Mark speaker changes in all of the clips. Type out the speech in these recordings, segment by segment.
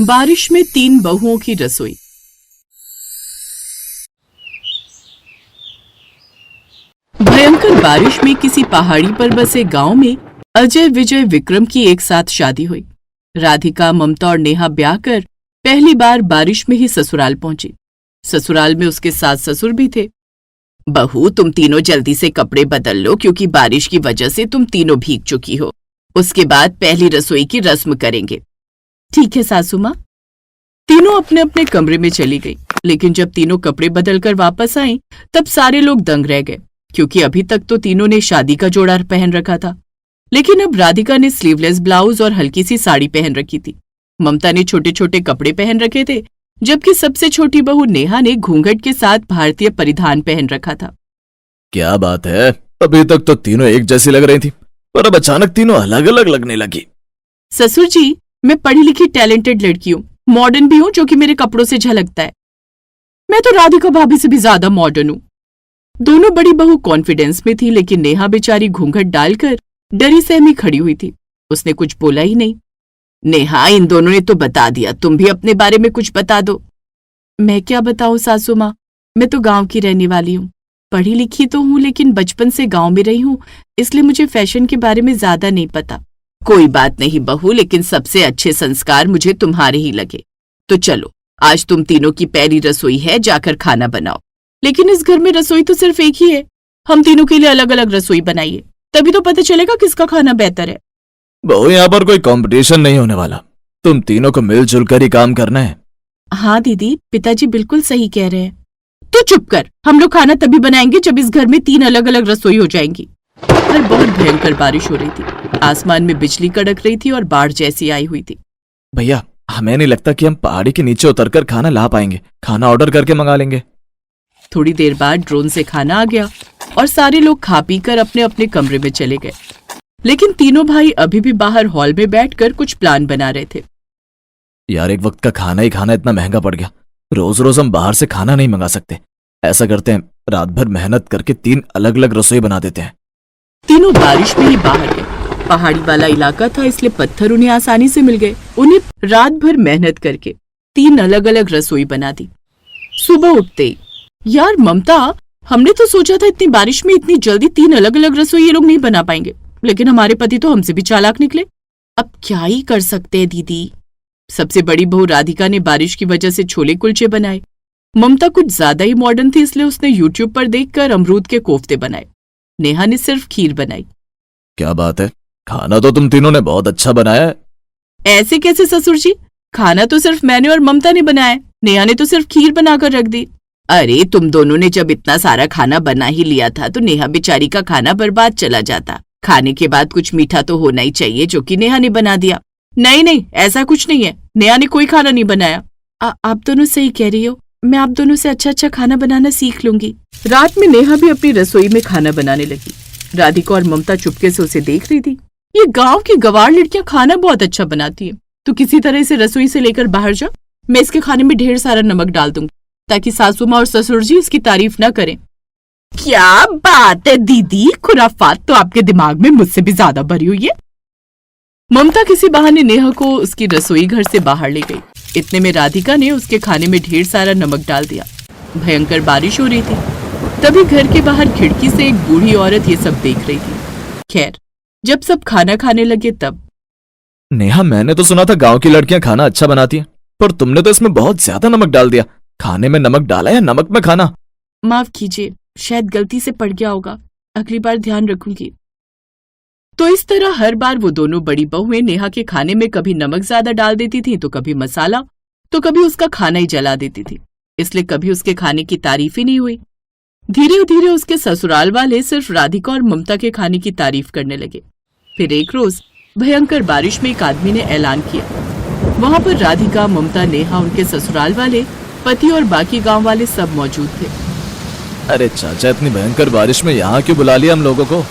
Speaker 1: बारिश में 3 बहुओं की रसोई। भयंकर बारिश में किसी पहाड़ी पर बसे गांव में अजय विजय विक्रम की एक साथ शादी हुई। राधिका, ममता और नेहा ब्याह कर पहली बार बारिश में ही ससुराल पहुंची। ससुराल में उसके सास ससुर भी थे। बहू, तुम तीनों जल्दी से कपड़े बदल लो क्योंकि बारिश की वजह से तुम तीनों भीग चुकी हो। उसके बाद पहली रसोई की रस्म करेंगे। ठीक है सासू माँ। तीनों अपने अपने कमरे में चली गई, लेकिन जब तीनों कपड़े बदलकर वापस आईं, तब सारे लोग दंग रह गए क्योंकि अभी तक तो तीनों ने शादी का जोड़ा पहन रखा था, लेकिन अब राधिका ने स्लीवलेस ब्लाउज और हल्की सी साड़ी पहन रखी थी। ममता ने छोटे छोटे कपड़े पहन रखे थे, जबकि सबसे छोटी बहू नेहा ने घूंघट के साथ भारतीय परिधान पहन रखा था।
Speaker 2: क्या बात है, अभी तक तो तीनों एक जैसी लग रही थी, पर अब अचानक तीनों अलग अलग लगने लगी।
Speaker 1: ससुर जी, मैं पढ़ी लिखी टैलेंटेड लड़की हूँ, मॉडर्न भी हूँ, जो कि मेरे कपड़ों से झलकता है। मैं तो राधिका भाभी से भी ज्यादा मॉडर्न हूँ। दोनों बड़ी बहू कॉन्फिडेंस में थी, लेकिन नेहा बेचारी घूंघट डालकर डरी सहमी खड़ी हुई थी। उसने कुछ बोला ही नहीं। नेहा, इन दोनों ने तो बता दिया, तुम भी अपने बारे में कुछ बता दो। मैं क्या बताऊं सासू माँ, मैं तो गांव की रहने वाली हूँ। पढ़ी लिखी तो हूँ, लेकिन बचपन से गांव में रही हूँ, इसलिए मुझे फैशन के बारे में ज्यादा नहीं पता। कोई बात नहीं बहू, लेकिन सबसे अच्छे संस्कार मुझे तुम्हारे ही लगे। तो चलो, आज तुम तीनों की पहली रसोई है, जाकर खाना बनाओ। लेकिन इस घर में रसोई तो सिर्फ एक ही है। हम तीनों के लिए अलग अलग रसोई बनाइए, तभी तो पता चलेगा किसका खाना बेहतर है।
Speaker 2: बहू, यहाँ पर कोई कंपटीशन नहीं होने वाला, तुम तीनों को मिलजुल कर ही काम करना है।
Speaker 1: हाँ दीदी, पिताजी बिल्कुल सही कह रहे हैं। तो चुप कर, हम लोग खाना तभी बनाएंगे जब इस घर में 3 अलग अलग रसोई हो जाएंगी। पर बहुत भयंकर बारिश हो रही थी, आसमान में बिजली कड़क रही थी और बाढ़ जैसी आई हुई थी।
Speaker 2: भैया, हमें नहीं लगता कि हम पहाड़ी के नीचे उतरकर खाना ला पाएंगे, खाना ऑर्डर करके मंगा लेंगे।
Speaker 1: थोड़ी देर बाद ड्रोन से खाना आ गया और सारे लोग खा पी कर अपने अपने कमरे में चले गए, लेकिन तीनों भाई अभी भी बाहर हॉल में बैठकर कुछ प्लान बना रहे थे।
Speaker 2: यार, एक वक्त का खाना ही खाना इतना महंगा पड़ गया, रोज रोज हम बाहर से खाना नहीं मंगा सकते। ऐसा करते हैं, रात भर मेहनत करके 3 अलग अलग रसोई बना देते हैं।
Speaker 1: तीनों बारिश में ही बाहर गए। पहाड़ी वाला इलाका था, इसलिए पत्थर उन्हें आसानी से मिल गए। उन्हें रात भर मेहनत करके 3 अलग अलग रसोई बना दी। सुबह उठते ही, यार ममता, हमने तो सोचा था इतनी बारिश में इतनी जल्दी 3 अलग अलग रसोई ये लोग नहीं बना पाएंगे, लेकिन हमारे पति तो हमसे भी चालाक निकले। अब क्या ही कर सकते हैं दीदी। सबसे बड़ी बहू राधिका ने बारिश की वजह से छोले कुलचे बनाए। ममता कुछ ज्यादा ही मॉडर्न थी, इसलिए उसने यूट्यूब पर देखकर अमरूद के कोफ्ते बनाए। नेहा ने सिर्फ खीर बनाई।
Speaker 2: क्या बात है, खाना तो तुम तीनों ने बहुत अच्छा बनाया है।
Speaker 1: ऐसे कैसे ससुर जी, खाना तो सिर्फ मैंने और ममता ने बनाया, नेहा ने तो सिर्फ खीर बनाकर रख दी। अरे, तुम दोनों ने जब इतना सारा खाना बना ही लिया था तो नेहा बेचारी का खाना बर्बाद चला जाता। खाने के बाद कुछ मीठा तो होना ही चाहिए, जो कि नेहा ने बना दिया। नहीं नहीं, ऐसा कुछ नहीं है, नेहा ने कोई खाना नहीं बनाया। आप दोनों सही कह रही हो, मैं आप दोनों से अच्छा अच्छा खाना बनाना सीख लूंगी। रात में नेहा भी अपनी रसोई में खाना बनाने लगी। राधिका और ममता चुपके से उसे देख रही थी। ये गांव की गवार लड़कियां खाना बहुत अच्छा बनाती है, तो किसी तरह इसे रसोई से लेकर बाहर जा। मैं इसके खाने में ढेर सारा नमक डाल दूंगी, ताकि सासू माँ और ससुर जी इसकी तारीफ न करें। क्या बात है दीदी, खुराफात तो आपके दिमाग में मुझसे भी ज्यादा भरी हुई है। ममता किसी बहाने नेहा को उसकी रसोई घर से बाहर ले गई। इतने में राधिका ने उसके खाने में ढेर सारा नमक डाल दिया। भयंकर बारिश हो रही थी। तभी घर के बाहर खिड़की से एक बूढ़ी औरत ये सब देख रही थी। खैर, जब सब खाना खाने लगे तब,
Speaker 2: नेहा, मैंने तो सुना था गांव की लड़कियां खाना अच्छा बनाती हैं, पर तुमने तो इसमें बहुत ज्यादा नमक डाल दिया। खाने में नमक डाला या नमक में खाना?
Speaker 1: माफ कीजिए, शायद गलती से पड़ गया होगा, अगली बार ध्यान रखूंगी। तो इस तरह हर बार वो दोनों बड़ी बहुएं नेहा के खाने में कभी नमक ज्यादा डाल देती थी, तो कभी मसाला, तो कभी उसका खाना ही जला देती थी। इसलिए कभी उसके खाने की तारीफ ही नहीं हुई। धीरे धीरे उसके ससुराल वाले सिर्फ राधिका और ममता के खाने की तारीफ करने लगे। फिर एक रोज भयंकर बारिश में एक आदमी ने ऐलान किया। वहां पर राधिका, ममता, नेहा, उनके ससुराल वाले, पति और बाकी गांव वाले सब मौजूद थे।
Speaker 2: अरे चाचा, इतनी भयंकर बारिश में यहाँ क्यों बुला लिया हम लोगों को?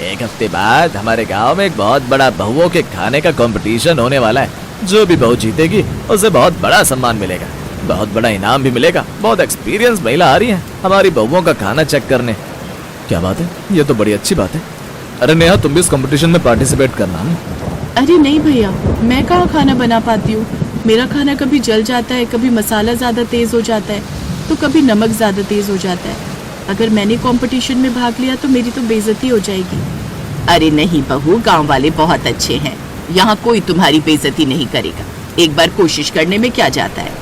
Speaker 2: 1 हफ्ते बाद हमारे गांव में एक बहुत बड़ा बहुओं के खाने का कंपटीशन होने वाला है। जो भी बहू जीतेगी उसे बहुत बड़ा सम्मान मिलेगा, बहुत बड़ा इनाम भी मिलेगा। बहुत एक्सपीरियंस महिला आ रही है हमारी बहुओं का खाना चेक करने। क्या बात है, ये तो बड़ी अच्छी बात है। अरे नेहा, तुम भी इस कंपटीशन में पार्टिसिपेट करना ना।
Speaker 1: अरे नहीं भैया, मैं कहाँ खाना बना पाती हूँ, मेरा खाना कभी जल जाता है, कभी मसाला ज्यादा तेज हो जाता है, तो कभी नमक ज्यादा तेज हो जाता है। अगर मैंने कंपटीशन में भाग लिया तो मेरी तो बेइज्जती हो जाएगी। अरे नहीं बहू, गांव वाले बहुत अच्छे हैं, यहाँ कोई तुम्हारी बेइज्जती नहीं करेगा। एक बार कोशिश करने में क्या जाता है।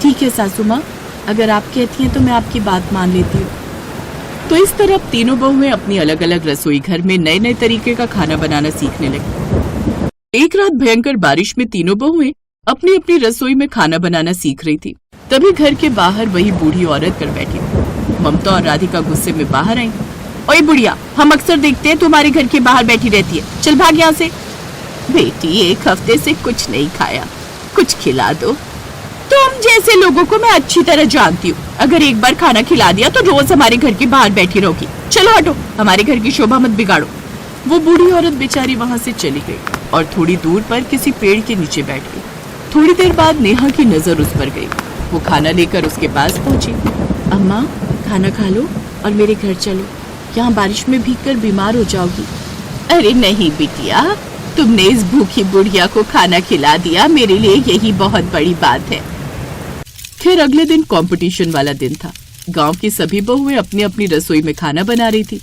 Speaker 1: ठीक है सासू माँ, अगर आप कहती हैं तो मैं आपकी बात मान लेती हूँ। तो इस तरह तीनों बहुएं अपनी अलग अलग रसोई घर में नए नए तरीके का खाना बनाना सीखने लगी। एक रात भयंकर बारिश में तीनों बहुएं अपनी अपनी रसोई में खाना बनाना सीख रही थी। तभी घर के बाहर वही बूढ़ी औरत कर बैठी। ममता और राधिका गुस्से में बाहर आई। ओए बुढ़िया, हम अक्सर देखते हैं तुम्हारे घर के बाहर बैठी रहती है, चल भाग यहाँ से। बेटी, एक हफ्ते से कुछ नहीं खाया, कुछ खिला दो। तुम जैसे लोगों को मैं अच्छी तरह जानती हूँ, अगर एक बार खाना खिला दिया तो रोज हमारे घर के बाहर बैठी रहोगी। चलो हटो, हमारे घर की शोभा मत बिगाड़ो। वो बूढ़ी औरत बेचारी वहाँ से चली गई और थोड़ी दूर पर किसी पेड़ के नीचे बैठ गई। थोड़ी देर बाद नेहा की नजर उस पर गई। वो खाना लेकर उसके पास पहुंची। अम्मा, खाना खा लो और मेरे घर चलो, यहाँ बारिश में भीगकर बीमार हो जाओगी। अरे नहीं बिटिया, तुमने इस भूखी बुढ़िया को खाना खिला दिया, मेरे लिए यही बहुत बड़ी बात है। फिर अगले दिन कंपटीशन वाला दिन था। गांव की सभी बहुएं अपनी अपनी रसोई में खाना बना रही थी।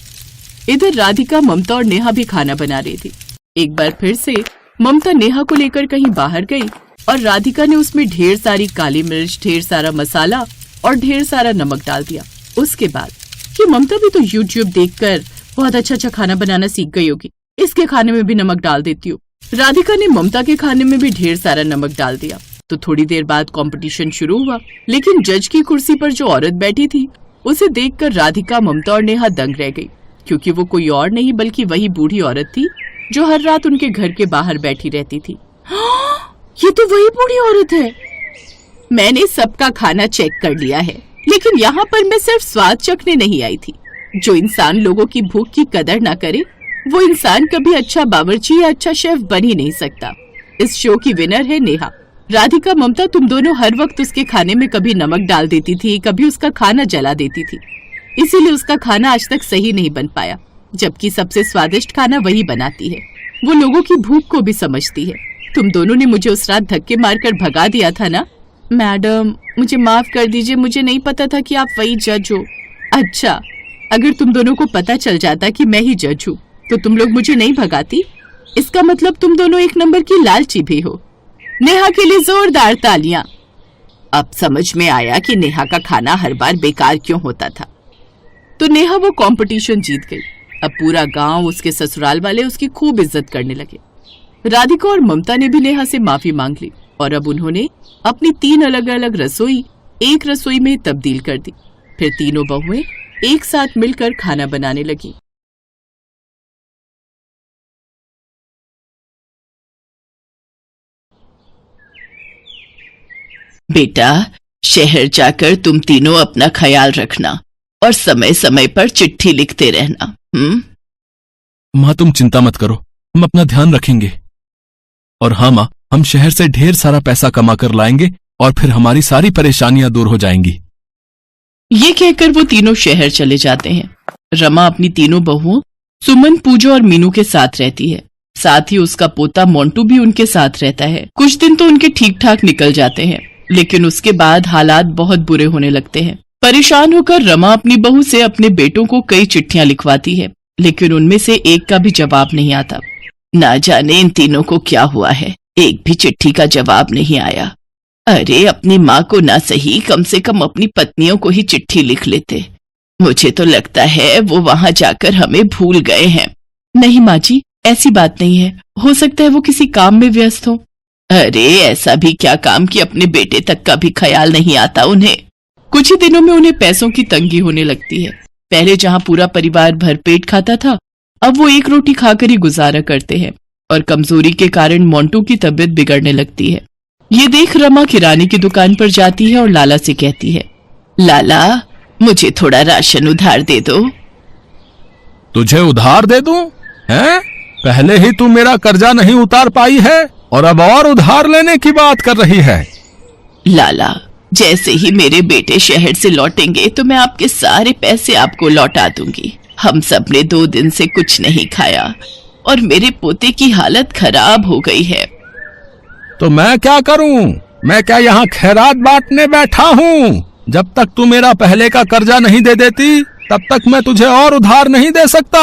Speaker 1: इधर राधिका, ममता और नेहा भी खाना बना रही थी। एक बार फिर से ममता नेहा को लेकर कहीं बाहर गई और राधिका ने उसमें ढेर सारी काली मिर्च, ढेर सारा मसाला और ढेर सारा नमक डाल दिया। उसके बाद कि ममता भी तो YouTube देखकर बहुत अच्छा खाना बनाना सीख गई होगी, इसके खाने में भी नमक डाल देती हूँ। राधिका ने ममता के खाने में भी ढेर सारा नमक डाल दिया। तो थोड़ी देर बाद कंपटीशन शुरू हुआ, लेकिन जज की कुर्सी पर जो औरत बैठी थी उसे देखकर राधिका, ममता और नेहा दंग रह गई, क्योंकि वो कोई और नहीं बल्कि वही बूढ़ी औरत थी जो हर रात उनके घर के बाहर बैठी रहती थी। ये तो वही बूढ़ी औरत है। मैंने सबका खाना चेक कर लिया है, लेकिन यहाँ पर मैं सिर्फ स्वाद चखने नहीं आई थी। जो इंसान लोगों की भूख की कदर ना करे, वो इंसान कभी अच्छा बावर्ची या अच्छा शेफ बन ही नहीं सकता। इस शो की विनर है नेहा। राधिका, ममता, तुम दोनों हर वक्त उसके खाने में कभी नमक डाल देती थी, कभी उसका खाना जला देती थी, इसीलिए उसका खाना आज तक सही नहीं बन पाया। जबकि सबसे स्वादिष्ट खाना वही बनाती है, वो लोगों की भूख को भी समझती है। तुम दोनों ने मुझे उस रात धक्के मारकर भगा दिया था ना। मैडम, मुझे माफ कर दीजिए, मुझे नहीं पता था कि आप वही जज हो। अच्छा, अगर तुम दोनों को पता चल जाता कि मैं ही जज हूँ तो तुम लोग मुझे नहीं भगाती। इसका मतलब तुम दोनों एक नंबर की लालची भी हो। नेहा के लिए जोरदार तालियां। अब समझ में आया कि नेहा का खाना हर बार बेकार क्यों होता था। तो नेहा वो कंपटीशन जीत गई। अब पूरा गांव, उसके ससुराल वाले उसकी खूब इज्जत करने लगे। राधिका और ममता ने भी नेहा से माफी मांग ली और अब उन्होंने अपनी 3 अलग अलग रसोई एक रसोई में तब्दील कर दी। फिर तीनों बहुएं एक साथ मिलकर खाना बनाने लगी। बेटा, शहर जाकर तुम तीनों अपना ख्याल रखना और समय समय पर चिट्ठी लिखते रहना।
Speaker 3: माँ, तुम चिंता मत करो, हम अपना ध्यान रखेंगे। और हाँ माँ, हम शहर से ढेर सारा पैसा कमा कर लाएंगे और फिर हमारी सारी परेशानियां दूर हो जाएंगी।
Speaker 1: ये कहकर वो तीनों शहर चले जाते हैं। रमा अपनी तीनों बहुओं सुमन, पूजा और मीनू के साथ रहती है। साथ ही उसका पोता मोंटू भी उनके साथ रहता है। कुछ दिन तो उनके ठीक ठाक निकल जाते हैं, लेकिन उसके बाद हालात बहुत बुरे होने लगते हैं। परेशान होकर रमा अपनी बहू से अपने बेटों को कई चिट्ठियां लिखवाती है, लेकिन उनमें से एक का भी जवाब नहीं आता। ना जाने इन तीनों को क्या हुआ है, एक भी चिट्ठी का जवाब नहीं आया। अरे अपनी माँ को ना सही, कम से कम अपनी पत्नियों को ही चिट्ठी लिख लेते। मुझे तो लगता है वो वहां जाकर हमें भूल गए हैं। नहीं माँ जी, ऐसी बात नहीं है, हो सकता है वो किसी काम में व्यस्त हो। अरे ऐसा भी क्या काम कि अपने बेटे तक का भी ख्याल नहीं आता उन्हें। कुछ ही दिनों में उन्हें पैसों की तंगी होने लगती है। पहले जहाँ पूरा परिवार भरपेट खाता था, अब वो एक रोटी खाकर ही गुजारा करते हैं और कमजोरी के कारण मोंटू की तबीयत बिगड़ने लगती है। ये देख रमा किराने की दुकान पर जाती है और लाला से कहती है, लाला मुझे थोड़ा राशन उधार दे दो।
Speaker 3: तुझे उधार दे दूं? हैं? पहले ही तू मेरा कर्जा नहीं उतार पाई है और अब और उधार लेने की बात कर रही है।
Speaker 1: लाला, जैसे ही मेरे बेटे शहर से लौटेंगे तो मैं आपके सारे पैसे आपको लौटा दूंगी। हम सब ने 2 दिन से कुछ नहीं खाया और मेरे पोते की हालत खराब हो गई है।
Speaker 3: तो मैं क्या करूं? मैं क्या यहाँ खैरात बांटने बैठा हूँ? जब तक तू मेरा पहले का कर्जा नहीं दे देती तब तक मैं तुझे और उधार नहीं दे सकता।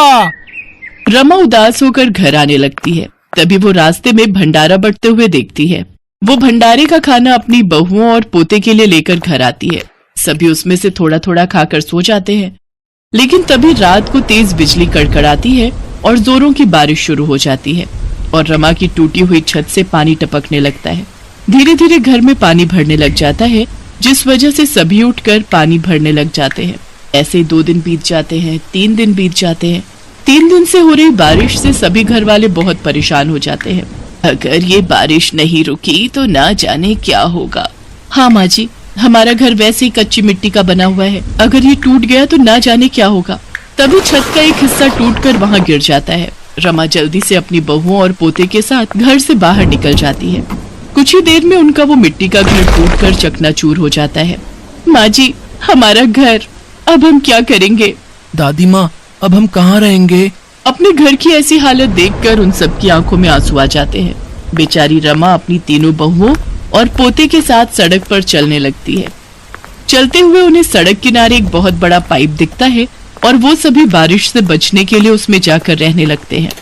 Speaker 1: रमा उदास होकर घर आने लगती है। तभी वो रास्ते में भंडारा बंटते हुए देखती है। वो भंडारे का खाना अपनी बहुओं और पोते के लिए लेकर घर आती है। सभी उसमें से थोड़ा थोड़ा खाकर सो जाते हैं। लेकिन तभी रात को तेज बिजली कड़कड़ाती है और जोरों की बारिश शुरू हो जाती है और रमा की टूटी हुई छत से पानी टपकने लगता है। धीरे धीरे घर में पानी भरने लग जाता है, जिस वजह से सभी उठकर पानी भरने लग जाते हैं। ऐसे 2 दिन बीत जाते हैं, 3 दिन बीत जाते हैं। 3 दिन से हो रही बारिश से सभी घर वाले बहुत परेशान हो जाते हैं। अगर ये बारिश नहीं रुकी तो ना जाने क्या होगा। हाँ माँ जी, हमारा घर वैसे ही कच्ची मिट्टी का बना हुआ है, अगर ये टूट गया तो ना जाने क्या होगा। तभी छत का एक हिस्सा टूटकर वहाँ गिर जाता है। रमा जल्दी से अपनी बहुओं और पोते के साथ घर से बाहर निकल जाती है। कुछ ही देर में उनका वो मिट्टी का घर टूटकर चकनाचूर हो जाता है। माँ जी, हमारा घर, अब हम क्या करेंगे?
Speaker 3: दादी माँ, अब हम कहाँ रहेंगे?
Speaker 1: अपने घर की ऐसी हालत देखकर उन सबकी आंखों में आंसू आ जाते हैं। बेचारी रमा अपनी तीनों बहुओं और पोते के साथ सड़क पर चलने लगती है। चलते हुए उन्हें सड़क किनारे एक बहुत बड़ा पाइप दिखता है और वो सभी बारिश से बचने के लिए उसमें जाकर रहने लगते हैं।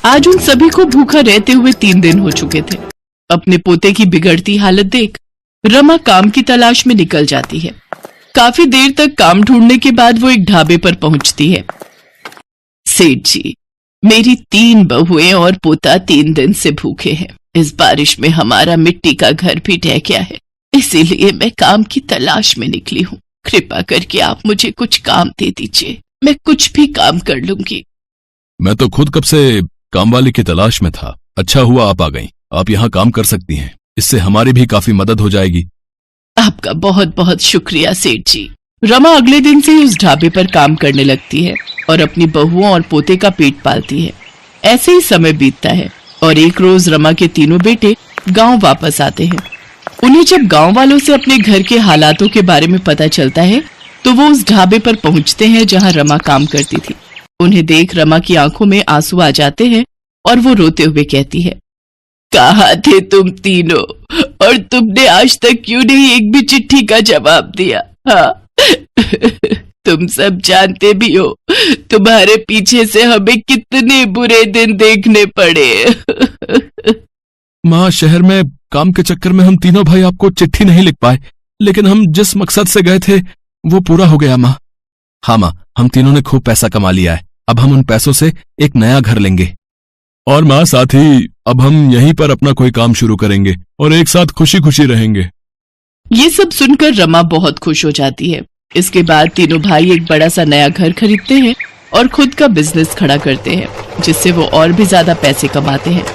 Speaker 1: आज उन सभी को भूखा रहते हुए 3 दिन हो चुके थे। अपने पोते की बिगड़ती हालत देख रमा काम की तलाश में निकल जाती है। काफी देर तक काम ढूंढने के बाद वो एक ढाबे पर पहुंचती है। सेठ जी, मेरी 3 बहुएं और पोता 3 दिन से भूखे हैं। इस बारिश में हमारा मिट्टी का घर भी ढह गया है, इसीलिए मैं काम की तलाश में निकली हूँ। कृपा करके आप मुझे कुछ काम दे दीजिए, मैं कुछ भी काम कर लूंगी।
Speaker 3: मैं तो खुद कब से काम वाली की तलाश में था। अच्छा हुआ आप आ गईं। आप यहाँ काम कर सकती हैं, इससे हमारी भी काफी मदद हो जाएगी।
Speaker 1: आपका बहुत बहुत शुक्रिया सेठ जी। रमा अगले दिन से ही उस ढाबे पर काम करने लगती है और अपनी बहुओं और पोते का पेट पालती है। ऐसे ही समय बीतता है और एक रोज रमा के तीनों बेटे गांव वापस आते हैं। उन्हें जब गांव वालों से अपने घर के हालातों के बारे में पता चलता है तो वो उस ढाबे पर पहुंचते हैं जहां रमा काम करती थी। उन्हें देख रमा की आंखों में आंसू आ जाते हैं और वो रोते हुए कहती है, कहाँ थे तुम तीनों, और तुमने आज तक क्यों नहीं एक भी चिट्ठी का जवाब दिया? हाँ तुम सब जानते भी हो तुम्हारे पीछे से हमें कितने बुरे दिन देखने पड़े।
Speaker 3: माँ, शहर में काम के चक्कर में हम तीनों भाई आपको चिट्ठी नहीं लिख पाए, लेकिन हम जिस मकसद से गए थे वो पूरा हो गया माँ। हाँ माँ, हम तीनों ने खूब पैसा कमा लिया है। अब हम उन पैसों से एक नया घर लेंगे। और माँ, साथ ही अब हम यहीं पर अपना कोई काम शुरू करेंगे और एक साथ खुशी खुशी रहेंगे।
Speaker 1: ये सब सुनकर रमा बहुत खुश हो जाती है। इसके बाद तीनों भाई एक बड़ा सा नया घर खरीदते हैं और खुद का बिजनेस खड़ा करते हैं, जिससे वो और भी ज्यादा पैसे कमाते हैं।